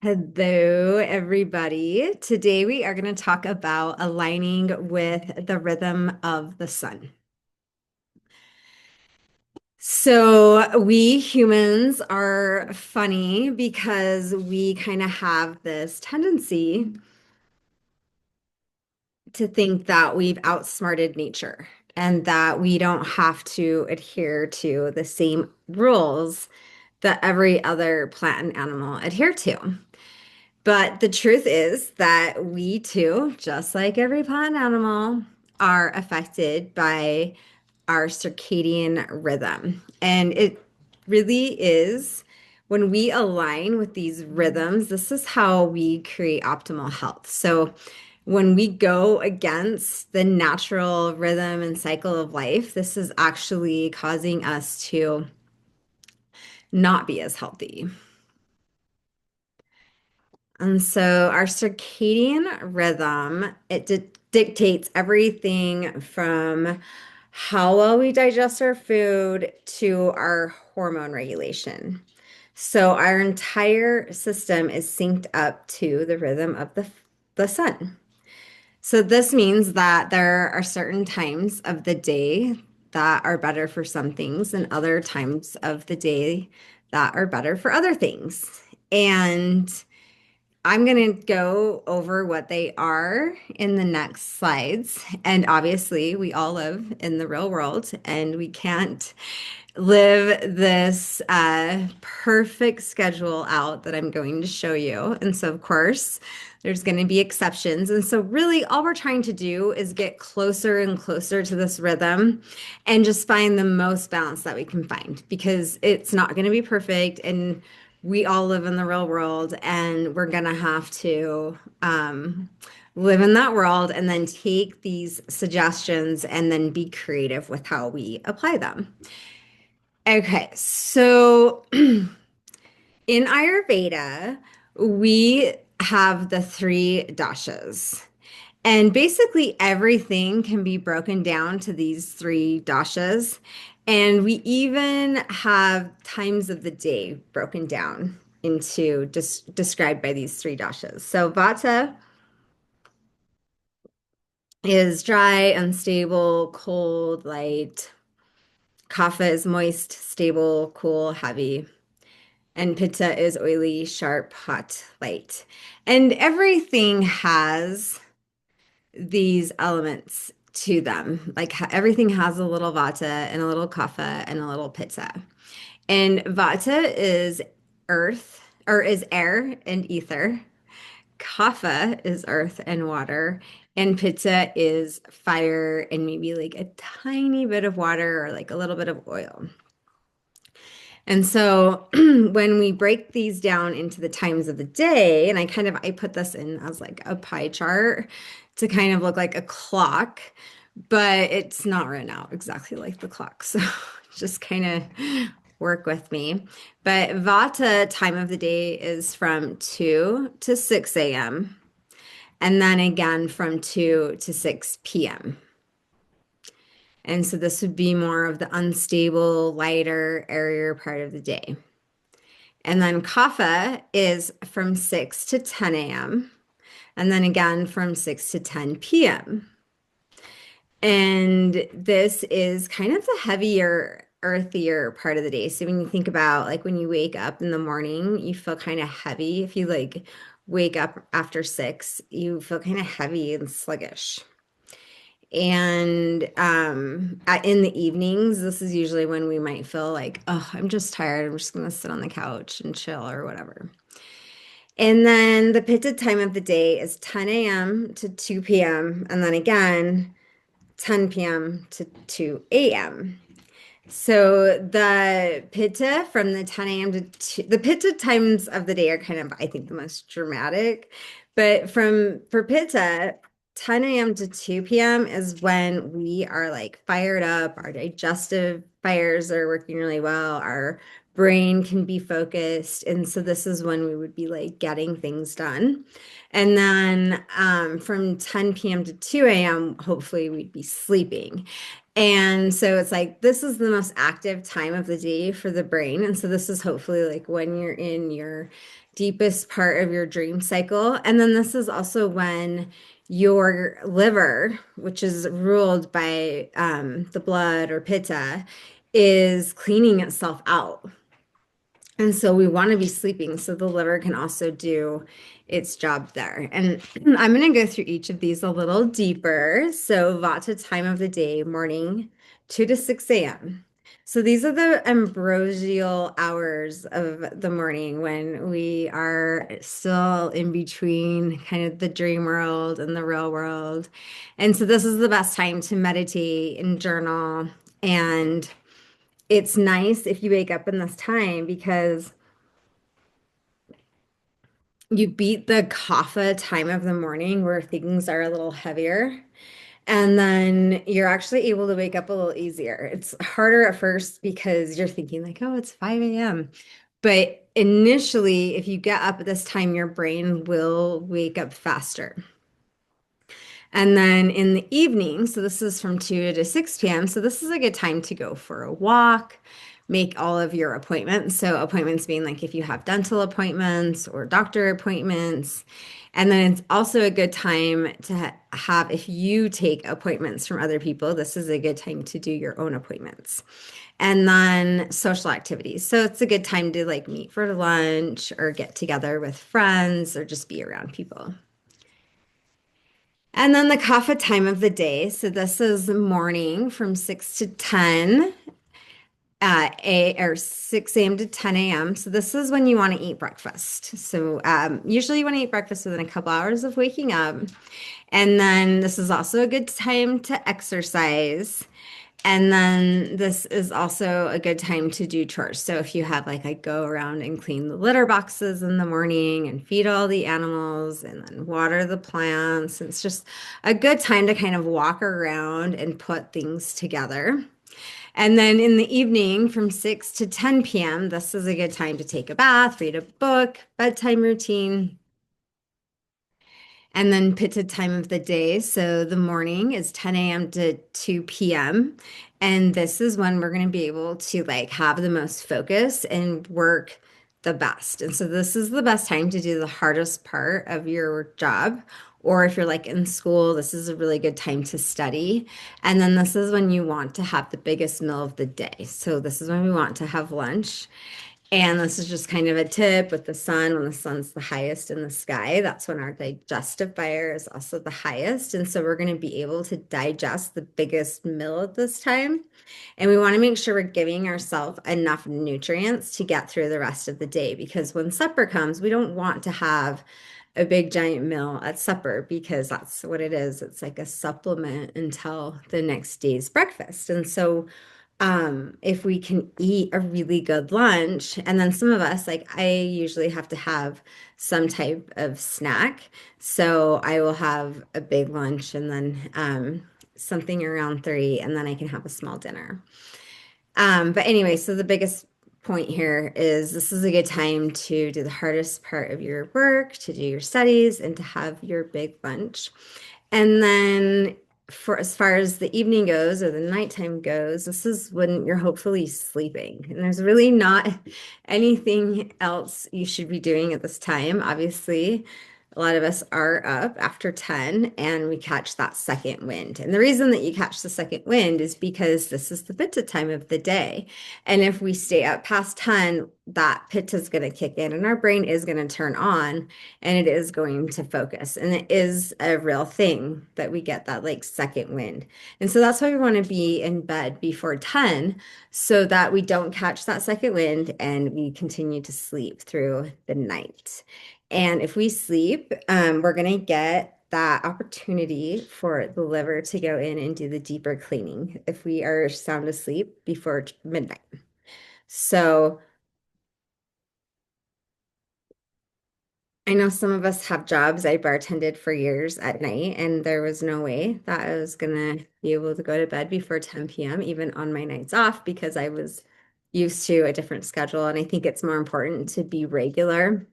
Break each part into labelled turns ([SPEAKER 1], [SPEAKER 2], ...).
[SPEAKER 1] Hello, everybody. Today we are going to talk about aligning with the rhythm of the sun. So, we humans are funny because we kind of have this tendency to think that we've outsmarted nature and that we don't have to adhere to the same rules that every other plant and animal adhere to. But the truth is that we too, just like every plant animal, are affected by our circadian rhythm. And it really is when we align with these rhythms, this is how we create optimal health. So when we go against the natural rhythm and cycle of life, this is actually causing us to not be as healthy. And so our circadian rhythm, it dictates everything from how well we digest our food to our hormone regulation. So our entire system is synced up to the rhythm of the sun. So this means that there are certain times of the day that are better for some things and other times of the day that are better for other things. And I'm going to go over what they are in the next slides. And obviously, we all live in the real world and we can't live this perfect schedule out that I'm going to show you. And so, of course, there's going to be exceptions. And so, really, all we're trying to do is get closer and closer to this rhythm and just find the most balance that we can find because it's not going to be perfect. And we all live in the real world, and we're going to have to live in that world and then take these suggestions and then be creative with how we apply them. Okay, so in Ayurveda, we have the three doshas. And basically, everything can be broken down to these three doshas. And we even have times of the day broken down into just described by these three doshas. So, vata is dry, unstable, cold, light. Kapha is moist, stable, cool, heavy. And pitta is oily, sharp, hot, light. And everything has these elements to them. Like everything has a little vata and a little kapha and a little pitta. And vata is earth or is air and ether. Kapha is earth and water. And pitta is fire and maybe like a tiny bit of water or like a little bit of oil. And so when we break these down into the times of the day, and I put this in as like a pie chart to kind of look like a clock, but it's not written out exactly like the clock. So just kind of work with me. But Vata time of the day is from 2 to 6 a.m. and then again from 2 to 6 p.m. And so this would be more of the unstable, lighter, airier part of the day. And then kapha is from 6 to 10 a.m. and then again from 6 to 10 p.m. And this is kind of the heavier, earthier part of the day. So when you think about like when you wake up in the morning, you feel kind of heavy. If you like wake up after 6, you feel kind of heavy and sluggish. And in the evenings, this is usually when we might feel like, oh, I'm just tired. I'm just going to sit on the couch and chill or whatever. And then the pitta time of the day is 10 a.m. to 2 p.m. and then again 10 p.m. to 2 a.m. So the pitta from the 10 a.m. to the pitta times of the day are kind of, I think, the most dramatic. But for pitta, 10 a.m. to 2 p.m. is when we are like fired up, our digestive fires are working really well, our brain can be focused. And so this is when we would be like getting things done. And then from 10 p.m. to 2 a.m., hopefully we'd be sleeping. And so it's like this is the most active time of the day for the brain. And so this is hopefully like when you're in your deepest part of your dream cycle. And then this is also when your liver, which is ruled by the blood or pitta, is cleaning itself out. And so we want to be sleeping so the liver can also do its job there. And I'm going to go through each of these a little deeper. So vata time of the day, morning, 2 to 6 a.m. So these are the ambrosial hours of the morning when we are still in between kind of the dream world and the real world. And so this is the best time to meditate and journal. And it's nice if you wake up in this time because you beat the kapha time of the morning where things are a little heavier. And then you're actually able to wake up a little easier. It's harder at first because you're thinking, like, oh, it's 5 a.m. But initially, if you get up at this time, your brain will wake up faster. And then in the evening, so this is from 2 to 6 p.m. So this is a good time to go for a walk, make all of your appointments. So appointments being like if you have dental appointments or doctor appointments. And then it's also a good time to have, if you take appointments from other people, this is a good time to do your own appointments. And then social activities. So it's a good time to like meet for lunch or get together with friends or just be around people. And then the kapha time of the day. So this is morning from 6 to 10 or 6 a.m. to 10 a.m. So this is when you want to eat breakfast. So usually you want to eat breakfast within a couple hours of waking up. And then this is also a good time to exercise. And then this is also a good time to do chores. So if you have like I go around and clean the litter boxes in the morning and feed all the animals and then water the plants, it's just a good time to kind of walk around and put things together. And then in the evening from 6 to 10 p.m., this is a good time to take a bath, read a book, bedtime routine. And then pitta time of the day. So the morning is 10 a.m. to 2 p.m. And this is when we're going to be able to like have the most focus and work the best. And so this is the best time to do the hardest part of your job. Or if you're like in school, this is a really good time to study. And then this is when you want to have the biggest meal of the day. So this is when we want to have lunch. And this is just kind of a tip with the sun, when the sun's the highest in the sky, that's when our digestive fire is also the highest. And so we're going to be able to digest the biggest meal at this time. And we want to make sure we're giving ourselves enough nutrients to get through the rest of the day because when supper comes, we don't want to have a big giant meal at supper because that's what it is. It's like a supplement until the next day's breakfast. And so if we can eat a really good lunch, and then some of us, like I usually have to have some type of snack. So I will have a big lunch and then something around 3, and then I can have a small dinner. But anyway, so the biggest point here is this is a good time to do the hardest part of your work, to do your studies, and to have your big lunch. And then for as far as the evening goes or the nighttime goes, this is when you're hopefully sleeping. And there's really not anything else you should be doing at this time. Obviously, a lot of us are up after 10 and we catch that second wind. And the reason that you catch the second wind is because this is the pitta time of the day. And if we stay up past 10, that pitta is going to kick in and our brain is going to turn on and it is going to focus. And it is a real thing that we get that like second wind. And so that's why we want to be in bed before 10 so that we don't catch that second wind and we continue to sleep through the night. And if we sleep, we're going to get that opportunity for the liver to go in and do the deeper cleaning if we are sound asleep before midnight. So I know some of us have jobs. I bartended for years at night, and there was no way that I was gonna be able to go to bed before 10 p.m., even on my nights off, because I was used to a different schedule. And I think it's more important to be regular.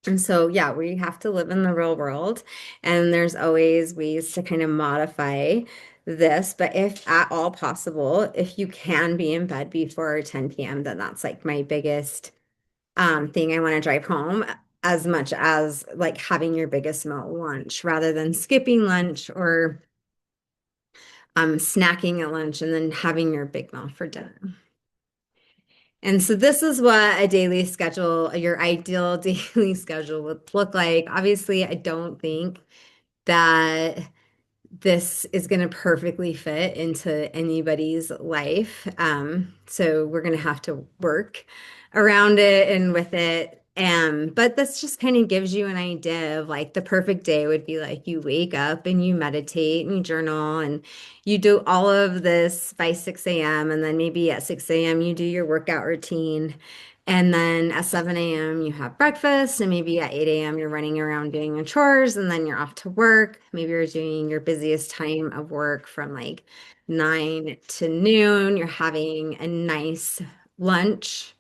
[SPEAKER 1] And so, yeah, we have to live in the real world, and there's always ways to kind of modify this, but if at all possible, if you can be in bed before 10 p.m., then that's like my biggest thing I want to drive home, as much as like having your biggest meal at lunch rather than skipping lunch or snacking at lunch and then having your big meal for dinner. And so this is what a daily schedule, your ideal daily schedule would look like. Obviously, I don't think that this is going to perfectly fit into anybody's life. So we're going to have to work around it and with it. But this just kind of gives you an idea of like the perfect day would be like you wake up and you meditate and you journal and you do all of this by 6 a.m. And then maybe at 6 a.m. you do your workout routine. And then at 7 a.m., you have breakfast, and maybe at 8 a.m., you're running around doing your chores, and then you're off to work. Maybe you're doing your busiest time of work from like 9 to noon. You're having a nice lunch,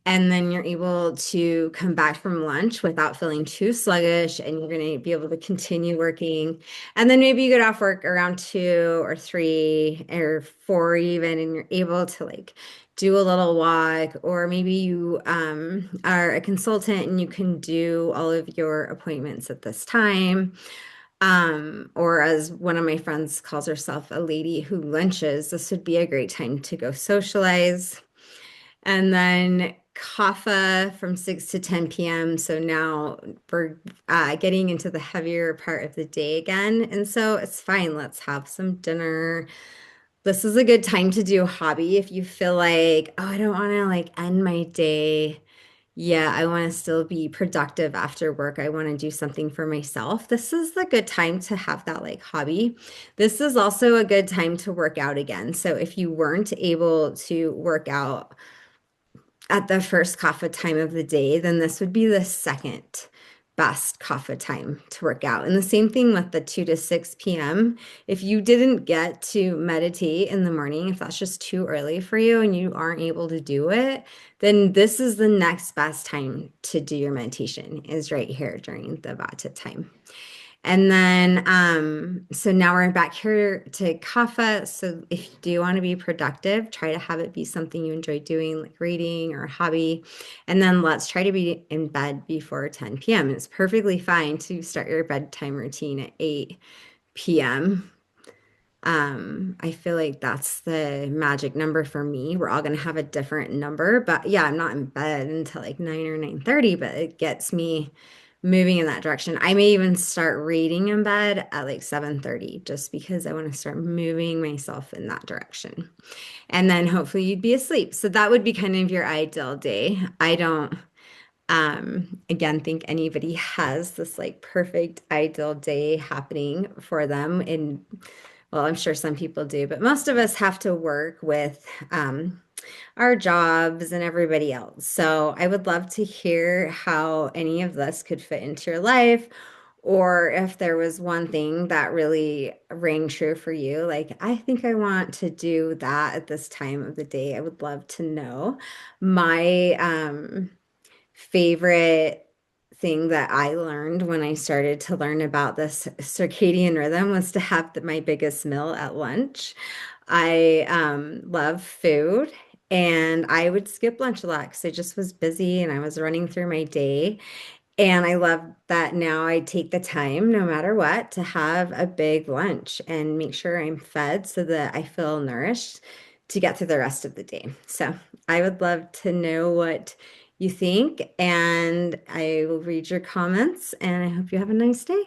[SPEAKER 1] and then you're able to come back from lunch without feeling too sluggish, and you're going to be able to continue working. And then maybe you get off work around 2 or 3 or 4 even, and you're able to like do a little walk, or maybe you are a consultant and you can do all of your appointments at this time. Or as one of my friends calls herself, a lady who lunches, this would be a great time to go socialize. And then kapha from 6 to 10 p.m. So now we're getting into the heavier part of the day again. And so it's fine. Let's have some dinner. This is a good time to do a hobby if you feel like, oh, I don't want to like end my day. Yeah, I want to still be productive after work. I want to do something for myself. This is the good time to have that like hobby. This is also a good time to work out again. So if you weren't able to work out at the first kapha time of the day, then this would be the second best kapha time to work out. And the same thing with the 2 to 6 p.m. If you didn't get to meditate in the morning, if that's just too early for you and you aren't able to do it, then this is the next best time to do your meditation is right here during the vata time. And then, so now we're back here to kapha. So if you do want to be productive, try to have it be something you enjoy doing, like reading or a hobby. And then let's try to be in bed before 10 p.m. It's perfectly fine to start your bedtime routine at 8 p.m. I feel like that's the magic number for me. We're all gonna have a different number, but yeah, I'm not in bed until like 9 or 9:30, but it gets me moving in that direction. I may even start reading in bed at like 7:30 just because I want to start moving myself in that direction. And then hopefully you'd be asleep. So that would be kind of your ideal day. I don't again think anybody has this like perfect ideal day happening for them in well, I'm sure some people do, but most of us have to work with our jobs and everybody else. So I would love to hear how any of this could fit into your life, or if there was one thing that really rang true for you. Like, I think I want to do that at this time of the day. I would love to know. My favorite thing that I learned when I started to learn about this circadian rhythm was to have my biggest meal at lunch. I love food and I would skip lunch a lot because I just was busy and I was running through my day. And I love that now I take the time, no matter what, to have a big lunch and make sure I'm fed so that I feel nourished to get through the rest of the day. So I would love to know what you think, and I will read your comments, and I hope you have a nice day.